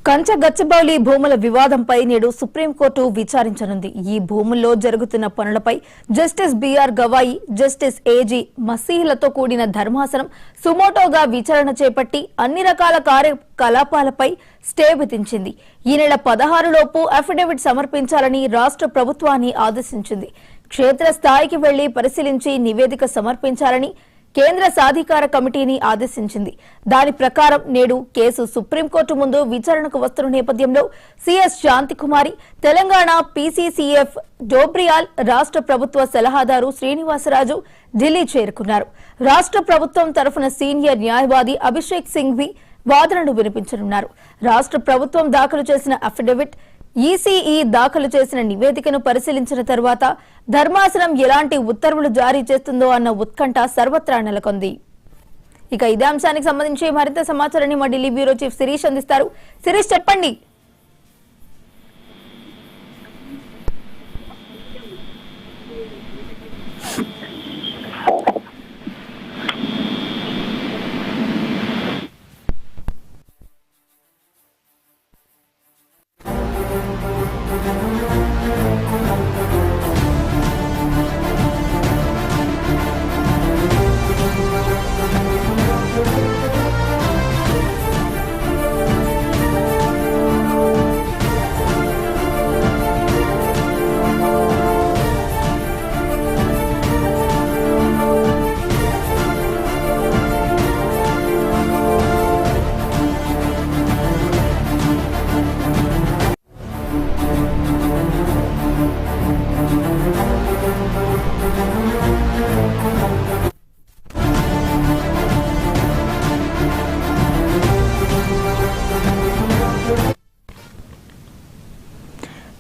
కంచ గచ్చబౌలి భూముల వివాదంపై నేడు సుప్రీంకోర్టు విచారించనుంది. ఈ భూముల్లో జరుగుతున్న పనులపై justice B R Gavai, justice A G మసీహ్లతో కూడిన ధర్మాసనం సుమోటోగా విచారణ చేపట్టి అన్ని రకాల కార్యకలాపాలపై స్టే విధించింది. ఈ నెల 16 లోపు అఫిడవిట్ సమర్పించాలని రాష్ట్ర ప్రభుత్వాన్ని ఆదేశించింది. క్షేత్రస్థాయికి వెళ్లి పరిశీలించి నివేదిక సమర్పించాలని కేంద్ర సాధికార కమిటీని ఆదేశించింది. దాని ప్రకారం నేడు కేసు సుప్రీంకోర్టు ముందు విచారణకు వస్తున్న నేపథ్యంలో సిఎస్ శాంతికుమారి, తెలంగాణ పీసీసీఎఫ్ డోబ్రియాల్, రాష్ట్ర ప్రభుత్వ సలహాదారు శ్రీనివాసరాజు ఢిల్లీ చేరుకున్నారు. రాష్ట్ర ప్రభుత్వం తరఫున సీనియర్ న్యాయవాది అభిషేక్ సింఘ్వి వాదనలు వినిపించనున్నారు. రాష్ట్ర ప్రభుత్వం దాఖలు చేసిన అఫిడవిట్, ఈసీఈ దాఖలు చేసిన నివేదికను పరిశీలించిన తర్వాత ధర్మాసనం ఎలాంటి ఉత్తర్వులు జారీ చేస్తుందో అన్న ఉత్కంఠ సర్వత్రా నెలకొంది. ఇక ఇదే అంశానికి సంబంధించి మరింత సమాచారాన్ని మా ఢిల్లీ బ్యూరో చీఫ్ శిరీష్ అందిస్తారు. శిరీష్, చెప్పండి.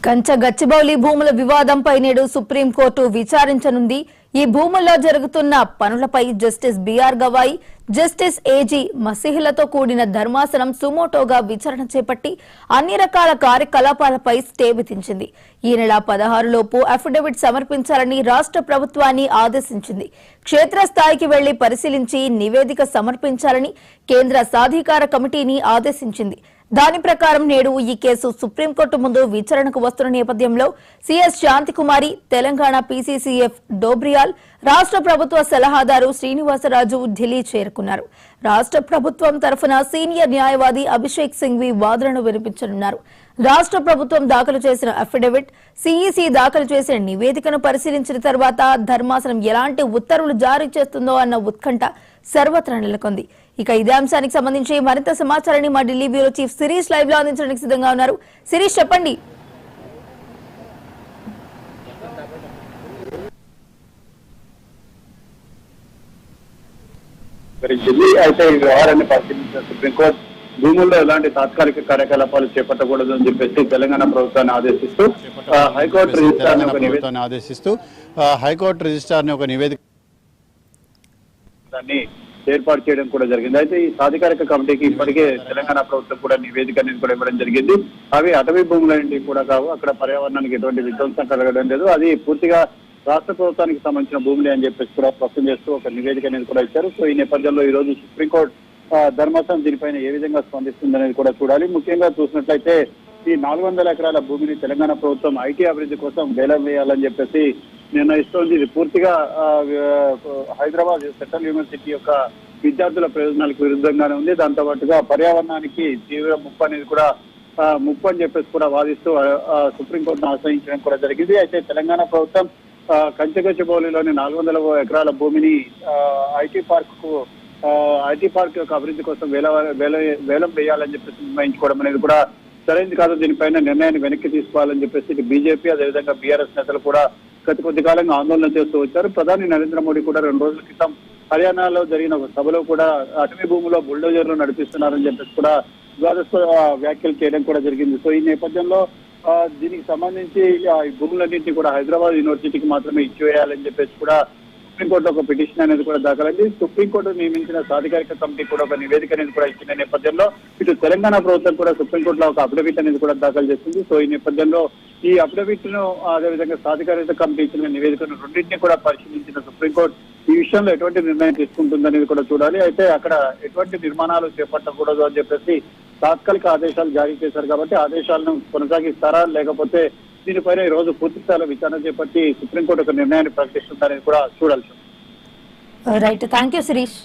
కంచ గచ్చిబౌలి భూముల వివాదంపై నేడు సుప్రీంకోర్టు విచారించనుంది. ఈ భూముల్లో జరుగుతున్న పనులపై justice B R Gavai, justice A G మసీహ్లతో కూడిన ధర్మాసనం సుమోటోగా విచారణ చేపట్టి అన్ని రకాల కార్యకలాపాలపై స్టే విధించింది. ఈ నెల 16 లోపు అఫిడవిట్ సమర్పించాలని రాష్ట్ర ప్రభుత్వాన్ని ఆదేశించింది. క్షేత్రస్థాయికి వెళ్లి పరిశీలించి నివేదిక సమర్పించాలని కేంద్ర సాధికార కమిటీని ఆదేశించింది. దాని ప్రకారం నేడు ఈ కేసు సుప్రీంకోర్టు ముందు విచారణకు వస్తున్న నేపథ్యంలో సిఎస్ శాంతికుమారి, తెలంగాణ పీసీసీఎఫ్ డోబ్రియాల్, రాష్ట్ర ప్రభుత్వ సలహాదారు శ్రీనివాసరాజు ఢిల్లీ చేరుకున్నారు. రాష్ట్ర ప్రభుత్వం తరఫున సీనియర్ న్యాయవాది అభిషేక్ సింఘ్వి వాదనలు వినిపించనున్నారు. రాష్ట్ర ప్రభుత్వం దాఖలు చేసిన అఫిడవిట్, సిఈసీ దాఖలు చేసిన నివేదికను పరిశీలించిన తర్వాత ధర్మాసనం ఎలాంటి ఉత్తర్వులు జారీ చేస్తుందో అన్న ఉత్కంఠ సర్వత్రా నెలకొంది. ఇక ఇదే అంశానికి సంబంధించి మరింత సమాచారాన్ని మా Delhi bureau chief Shirish live లో అందించడానికి సిద్ధంగా ఉన్నారు. శిరీష్, చెప్పండి. ఢిల్లీ అయితే ఈ వ్యవహారాన్ని పరిశీలించిన సుప్రీంకోర్టు భూముల్లో ఎలాంటి తాత్కాలిక కార్యకలాపాలు చేపట్టకూడదు అని చెప్పేసి తెలంగాణ ప్రభుత్వాన్ని ఆదేశిస్తూ హైకోర్టు రిజిస్ట్రార్ని ఒక నివేదిక ఏర్పాటు చేయడం కూడా జరిగింది. అయితే ఈ సాధికారిక కమిటీకి ఇప్పటికే తెలంగాణ ప్రభుత్వం కూడా నివేదిక అనేది కూడా ఇవ్వడం జరిగింది. అవి అటవీ భూములన్నీ కూడా కావు, అక్కడ పర్యావరణానికి ఎటువంటి విధ్వంసం కలగడం లేదు, అది పూర్తిగా రాష్ట్ర ప్రభుత్వానికి సంబంధించిన భూములే అని చెప్పేసి కూడా స్పష్టం చేస్తూ ఒక నివేదిక అనేది కూడా ఇచ్చారు. సో ఈ నేపథ్యంలో ఈ రోజు సుప్రీంకోర్టు ధర్మాసనం దీనిపైన ఏ విధంగా స్పందిస్తుంది అనేది కూడా చూడాలి. ముఖ్యంగా చూసినట్లయితే ఈ 400 ఎకరాల భూమిని తెలంగాణ ప్రభుత్వం ఐటీ అభివృద్ధి కోసం వేలం వేయాలని చెప్పేసి నిర్ణయిస్తోంది. ఇది పూర్తిగా హైదరాబాద్ సెంట్రల్ యూనివర్సిటీ యొక్క విద్యార్థుల ప్రయోజనాలకు విరుద్ధంగానే ఉంది. దాంతో పాటుగా పర్యావరణానికి తీవ్ర ముప్పు అనేది కూడా ముప్పు అని చెప్పేసి కూడా వాదిస్తూ సుప్రీంకోర్టును ఆశ్రయించడం కూడా జరిగింది. అయితే తెలంగాణ ప్రభుత్వం కంచగచ్చిబౌలిలోని 400 ఎకరాల భూమిని ఐటీ పార్క్ యొక్క అభివృద్ధి కోసం వేలం వేయాలని చెప్పేసి నిర్ణయించుకోవడం అనేది కూడా సరైనది కాదు. దీనిపైన నిర్ణయాన్ని వెనక్కి తీసుకోవాలని చెప్పేసి బీజేపీ, అదేవిధంగా బీఆర్ఎస్ నేతలు కూడా గత కొద్ది కాలంగా ఆందోళన చేస్తూ వచ్చారు. ప్రధాని నరేంద్ర మోడీ కూడా 2 రోజుల క్రితం హర్యానాలో జరిగిన ఒక సభలో కూడా అటవీ భూములో బుల్డోజర్లు నడిపిస్తున్నారని చెప్పేసి కూడా వివాదాస్పద వ్యాఖ్యలు చేయడం కూడా జరిగింది. సో ఈ నేపథ్యంలో దీనికి సంబంధించి ఈ భూములన్నింటినీ కూడా హైదరాబాద్ యూనివర్సిటీకి మాత్రమే ఇచ్చివేయాలని చెప్పేసి కూడా సుప్రీంకోర్టులో ఒక పిటిషన్ అనేది కూడా దాఖలైంది. సుప్రీంకోర్టు నియమించిన సాధికారిక కమిటీ కూడా ఒక నివేదిక అనేది కూడా ఇచ్చిన నేపథ్యంలో ఇటు తెలంగాణ ప్రభుత్వం కూడా సుప్రీంకోర్టులో ఒక అఫిడవిట్ అనేది కూడా దాఖలు చేసింది. సో ఈ నేపథ్యంలో ఈ అఫిడవిట్ ను అదేవిధంగా సాధికారిక కమిటీ ఇచ్చిన నివేదికను రెండింటినీ కూడా పరిశీలించిన సుప్రీంకోర్టు ఈ విషయంలో ఎటువంటి నిర్ణయం తీసుకుంటుందనేది కూడా చూడాలి. అయితే అక్కడ ఎటువంటి నిర్మాణాలు చేపట్టకూడదు అని చెప్పేసి తాత్కాలిక ఆదేశాలు జారీ చేశారు కాబట్టి ఆదేశాలను కొనసాగిస్తారా లేకపోతే దీనిపైన ఈ రోజు పూర్తి స్థాయిలో విచారణ చేపట్టి సుప్రీంకోర్టు ఒక నిర్ణయాన్ని ప్రకటిస్తుందనేది కూడా చూడాల్సి ఉంది. Right, thank you Sirish.